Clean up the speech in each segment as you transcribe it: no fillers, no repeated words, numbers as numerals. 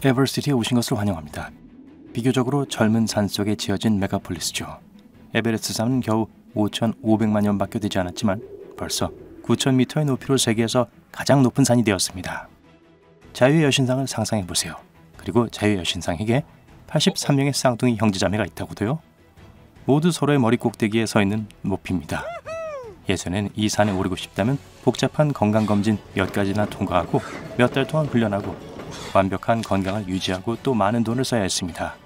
에버시티에 오신 것을 환영합니다. 비교적으로 젊은 산속에 지어진 메가폴리스죠. 에베레스트 산은 겨우 5,500만 년밖에 되지 않았지만 벌써 9,000m의 높이로 세계에서 가장 높은 산이 되었습니다. 자유의 여신상을 상상해보세요. 그리고 자유의 여신상에게 83명의 쌍둥이 형제자매가 있다고도요. 모두 서로의 머리 꼭대기에 서 있는 높이입니다. 예전엔 이 산에 오르고 싶다면 복잡한 건강검진 몇 가지나 통과하고 몇 달 동안 훈련하고 완벽한 건강을 유지하고 또 많은 돈을 써야 했습니다.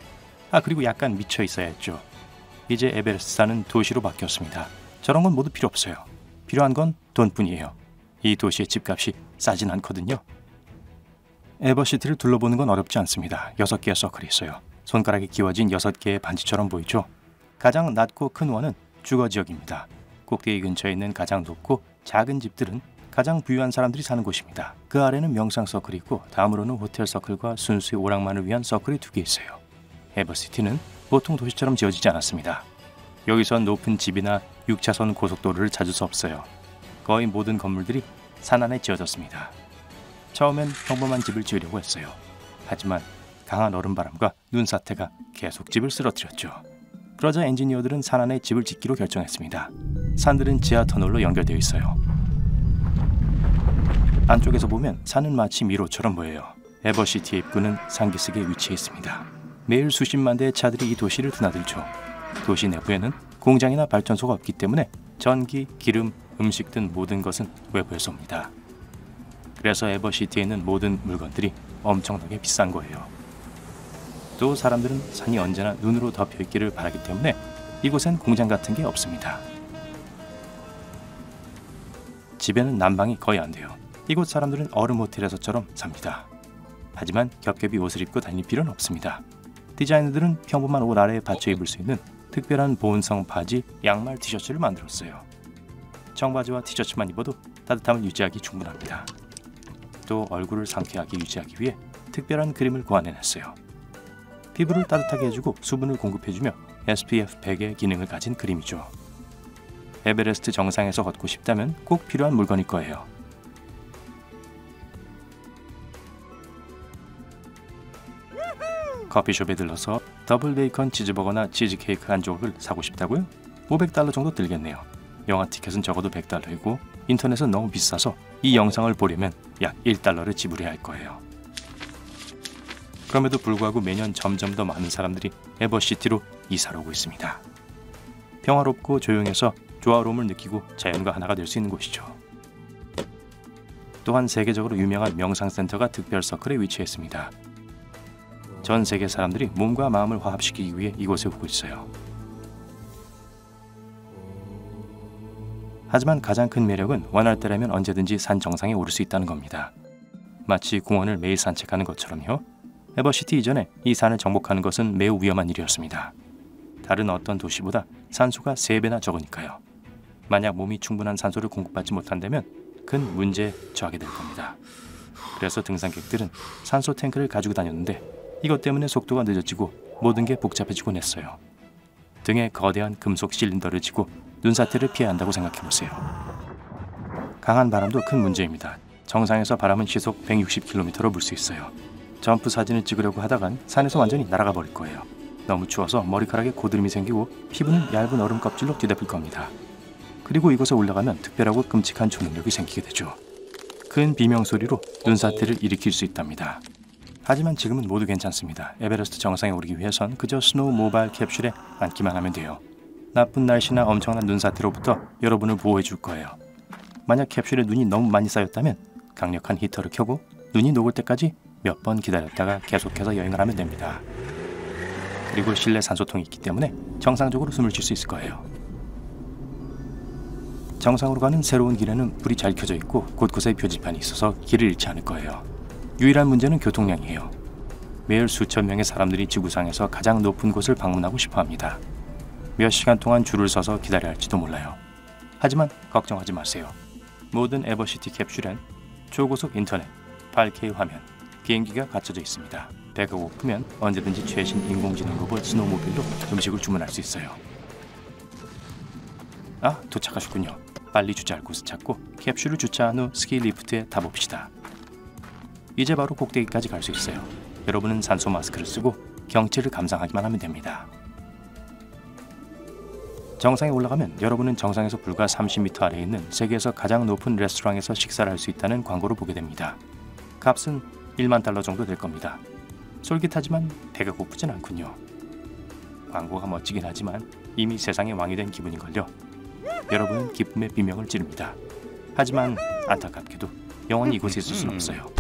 그리고 약간 미쳐 있어야 했죠. 이제 에베레스트 산은 도시로 바뀌었습니다. 저런 건 모두 필요 없어요. 필요한 건 돈뿐이에요. 이 도시의 집값이 싸진 않거든요. 에버시티를 둘러보는 건 어렵지 않습니다. 6개의 서클이 있어요. 손가락에 끼워진 6개의 반지처럼 보이죠. 가장 낮고 큰 원은 주거지역입니다. 꼭대기 근처에 있는 가장 높고 작은 집들은 가장 부유한 사람들이 사는 곳입니다. 그 아래는 명상 서클이 있고 다음으로는 호텔 서클과 순수의 오락만을 위한 서클이 2개 있어요. 에버시티는 보통 도시처럼 지어지지 않았습니다. 여기선 높은 집이나 6차선 고속도로를 찾을 수 없어요. 거의 모든 건물들이 산 안에 지어졌습니다. 처음엔 평범한 집을 지으려고 했어요. 하지만 강한 얼음바람과 눈사태가 계속 집을 쓰러뜨렸죠. 그러자 엔지니어들은 산 안에 집을 짓기로 결정했습니다. 산들은 지하 터널로 연결되어 있어요. 안쪽에서 보면 산은 마치 미로처럼 보여요. 에버시티의 입구는 상기슭에 위치해 있습니다. 매일 수십만 대의 차들이 이 도시를 드나들죠. 도시 내부에는 공장이나 발전소가 없기 때문에 전기, 기름, 음식 등 모든 것은 외부에서 옵니다. 그래서 에버시티에 있는 모든 물건들이 엄청나게 비싼 거예요. 또 사람들은 산이 언제나 눈으로 덮여 있기를 바라기 때문에 이곳엔 공장 같은 게 없습니다. 집에는 난방이 거의 안 돼요. 이곳 사람들은 얼음 호텔에서처럼 삽니다. 하지만 겹겹이 옷을 입고 다닐 필요는 없습니다. 디자이너들은 평범한 옷 아래에 받쳐 입을 수 있는 특별한 보온성 바지, 양말, 티셔츠를 만들었어요. 청바지와 티셔츠만 입어도 따뜻함을 유지하기 충분합니다. 또 얼굴을 상쾌하게 유지하기 위해 특별한 그림을 고안해냈어요. 피부를 따뜻하게 해주고 수분을 공급해주며 SPF 100의 기능을 가진 그림이죠. 에베레스트 정상에서 걷고 싶다면 꼭 필요한 물건일 거예요. 커피숍에 들러서 더블 베이컨 치즈버거나 치즈케이크 한 조각을 사고 싶다고요? $500 정도 들겠네요. 영화 티켓은 적어도 $100이고 인터넷은 너무 비싸서 이 영상을 보려면 약 $1를 지불해야 할 거예요. 그럼에도 불구하고 매년 점점 더 많은 사람들이 에버시티로 이사를 오고 있습니다. 평화롭고 조용해서 조화로움을 느끼고 자연과 하나가 될 수 있는 곳이죠. 또한 세계적으로 유명한 명상센터가 특별서클에 위치해 있습니다. 전 세계 사람들이 몸과 마음을 화합시키기 위해 이곳에 오고 있어요. 하지만 가장 큰 매력은 원할 때라면 언제든지 산 정상에 오를 수 있다는 겁니다. 마치 공원을 매일 산책하는 것처럼요. 에버시티 이전에 이 산을 정복하는 것은 매우 위험한 일이었습니다. 다른 어떤 도시보다 산소가 3배나 적으니까요. 만약 몸이 충분한 산소를 공급받지 못한다면 큰 문제에 처하게 될 겁니다. 그래서 등산객들은 산소 탱크를 가지고 다녔는데 이것 때문에 속도가 늦어지고 모든 게 복잡해지곤 했어요. 등에 거대한 금속 실린더를 지고 눈사태를 피해야 한다고 생각해보세요. 강한 바람도 큰 문제입니다. 정상에서 바람은 시속 160km로 불 수 있어요. 점프 사진을 찍으려고 하다간 산에서 완전히 날아가 버릴 거예요. 너무 추워서 머리카락에 고드름이 생기고 피부는 얇은 얼음 껍질로 뒤덮일 겁니다. 그리고 이곳에 올라가면 특별하고 끔찍한 초능력이 생기게 되죠. 큰 비명소리로 눈사태를 일으킬 수 있답니다. 하지만 지금은 모두 괜찮습니다. 에베레스트 정상에 오르기 위해선 그저 스노우 모바일 캡슐에 앉기만 하면 돼요. 나쁜 날씨나 엄청난 눈사태로부터 여러분을 보호해 줄 거예요. 만약 캡슐에 눈이 너무 많이 쌓였다면 강력한 히터를 켜고 눈이 녹을 때까지 몇 번 기다렸다가 계속해서 여행을 하면 됩니다. 그리고 실내 산소통이 있기 때문에 정상적으로 숨을 쉴 수 있을 거예요. 정상으로 가는 새로운 길에는 불이 잘 켜져 있고 곳곳에 표지판이 있어서 길을 잃지 않을 거예요. 유일한 문제는 교통량이에요. 매일 수천 명의 사람들이 지구상에서 가장 높은 곳을 방문하고 싶어 합니다. 몇 시간 동안 줄을 서서 기다려야 할지도 몰라요. 하지만 걱정하지 마세요. 모든 에버시티 캡슐엔 초고속 인터넷, 8K 화면, 비행기가 갖춰져 있습니다. 배가 고프면 언제든지 최신 인공지능 로봇 스노우모빌로 음식을 주문할 수 있어요. 도착하셨군요. 빨리 주차할 곳을 찾고 캡슐을 주차한 후 스키 리프트에 타봅시다. 이제 바로 꼭대기까지 갈 수 있어요. 여러분은 산소 마스크를 쓰고 경치를 감상하기만 하면 됩니다. 정상에 올라가면 여러분은 정상에서 불과 30m 아래에 있는 세계에서 가장 높은 레스토랑에서 식사를 할 수 있다는 광고를 보게 됩니다. 값은 $10,000 정도 될 겁니다. 솔깃하지만 배가 고프진 않군요. 광고가 멋지긴 하지만 이미 세상의 왕이 된 기분인걸요. 여러분은 기쁨의 비명을 지릅니다. 하지만 안타깝게도 영원히 이곳에 있을 수는 없어요.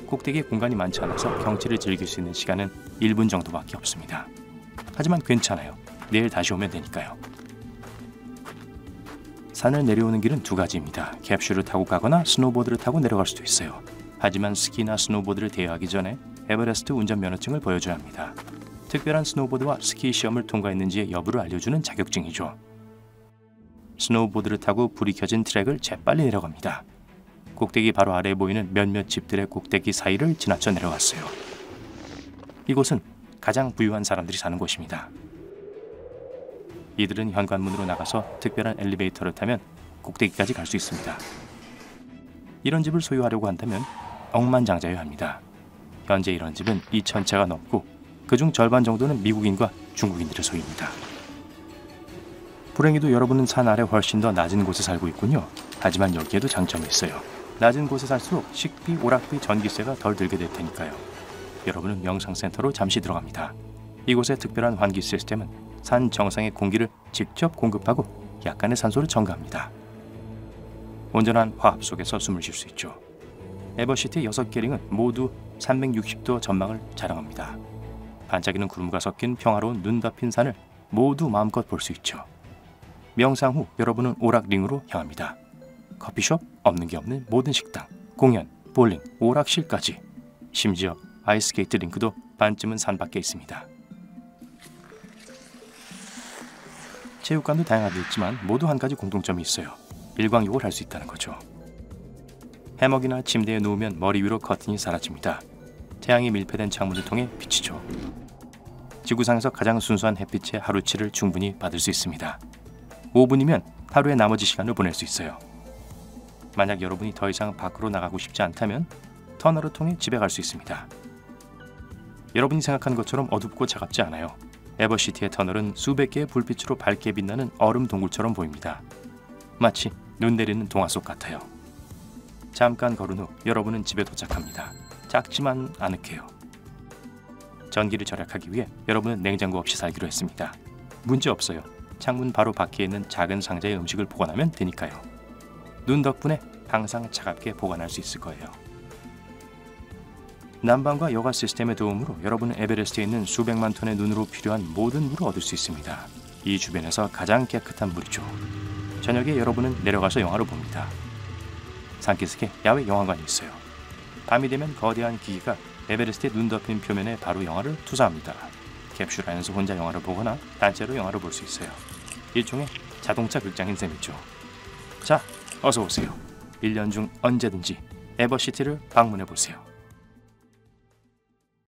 꼭대기에 공간이 많지 않아서 경치를 즐길 수 있는 시간은 1분 정도밖에 없습니다. 하지만 괜찮아요. 내일 다시 오면 되니까요. 산을 내려오는 길은 두 가지입니다. 캡슐을 타고 가거나 스노보드를 타고 내려갈 수도 있어요. 하지만 스키나 스노보드를 대여하기 전에 에베레스트 운전면허증을 보여줘야 합니다. 특별한 스노보드와 스키 시험을 통과했는지의 여부를 알려주는 자격증이죠. 스노보드를 타고 불이 켜진 트랙을 재빨리 내려갑니다. 꼭대기 바로 아래에 보이는 몇몇 집들의 꼭대기 사이를 지나쳐 내려갔어요. 이곳은 가장 부유한 사람들이 사는 곳입니다. 이들은 현관문으로 나가서 특별한 엘리베이터를 타면 꼭대기까지 갈 수 있습니다. 이런 집을 소유하려고 한다면 억만장자여야 합니다. 현재 이런 집은 2,000채가 넘고 그중 절반 정도는 미국인과 중국인들의 소유입니다. 불행히도 여러분은 산 아래 훨씬 더 낮은 곳에 살고 있군요. 하지만 여기에도 장점이 있어요. 낮은 곳에 살수록 식비, 오락비, 전기세가 덜 들게 될 테니까요. 여러분은 명상센터로 잠시 들어갑니다. 이곳의 특별한 환기 시스템은 산 정상의 공기를 직접 공급하고 약간의 산소를 첨가합니다. 온전한 화합 속에서 숨을 쉴 수 있죠. 에버시티 6개 링은 모두 360도 전망을 자랑합니다. 반짝이는 구름과 섞인 평화로운 눈 덮인 산을 모두 마음껏 볼 수 있죠. 명상 후 여러분은 오락링으로 향합니다. 커피숍, 없는 게 없는 모든 식당, 공연, 볼링, 오락실까지, 심지어 아이스케이트 링크도 반쯤은 산 밖에 있습니다. 체육관도 다양하게 있지만 모두 한 가지 공통점이 있어요. 일광욕을 할 수 있다는 거죠. 해먹이나 침대에 누우면 머리 위로 커튼이 사라집니다. 태양이 밀폐된 창문을 통해 비치죠. 지구상에서 가장 순수한 햇빛의 하루치를 충분히 받을 수 있습니다. 5분이면 하루의 나머지 시간을 보낼 수 있어요. 만약 여러분이 더 이상 밖으로 나가고 싶지 않다면 터널을 통해 집에 갈 수 있습니다. 여러분이 생각하는 것처럼 어둡고 차갑지 않아요. 에버시티의 터널은 수백 개의 불빛으로 밝게 빛나는 얼음 동굴처럼 보입니다. 마치 눈 내리는 동화 속 같아요. 잠깐 걸은 후 여러분은 집에 도착합니다. 작지만 아늑해요. 전기를 절약하기 위해 여러분은 냉장고 없이 살기로 했습니다. 문제 없어요. 창문 바로 밖에 있는 작은 상자에 음식을 보관하면 되니까요. 눈 덕분에 항상 차갑게 보관할 수 있을 거예요. 난방과 여가 시스템의 도움으로 여러분은 에베레스트에 있는 수백만 톤의 눈으로 필요한 모든 물을 얻을 수 있습니다. 이 주변에서 가장 깨끗한 물이죠. 저녁에 여러분은 내려가서 영화를 봅니다. 산기슭에 야외 영화관이 있어요. 밤이 되면 거대한 기계가 에베레스트의 눈 덮인 표면에 바로 영화를 투사합니다. 캡슐 안에서 혼자 영화를 보거나 단체로 영화를 볼 수 있어요. 일종의 자동차 극장인 셈이죠. 자, 어서 오세요. 1년 중 언제든지 에버시티를 방문해 보세요.